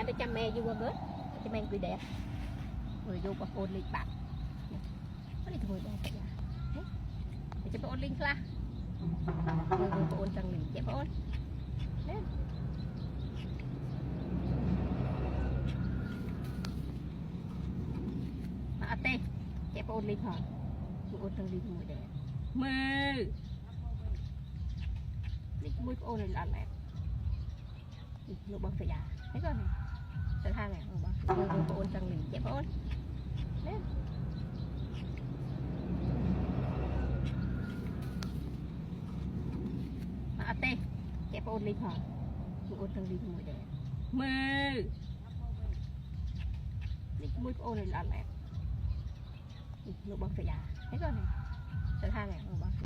ไปจำแม่อยู่ว่าเบิร์ดจะแม่กุยแดดngười vô qua ôn linh bạc có đi thôi đây cả để cho ôn linh la người vô ôn tăng linh chép ôn lên à tê chép ôn linh hả ôn tăng linh người đẹp mơ đi mũi ôn này là đẹp lục bằng phải già thấy con này sẽ hai này người vô ôn tăng linh chép ôn lên à tê chép ôn linh hả ôn tăng linh người đẹp mơ đi mũi ôn này là đẹp lục bằng phải già thấy con này sẽ hai này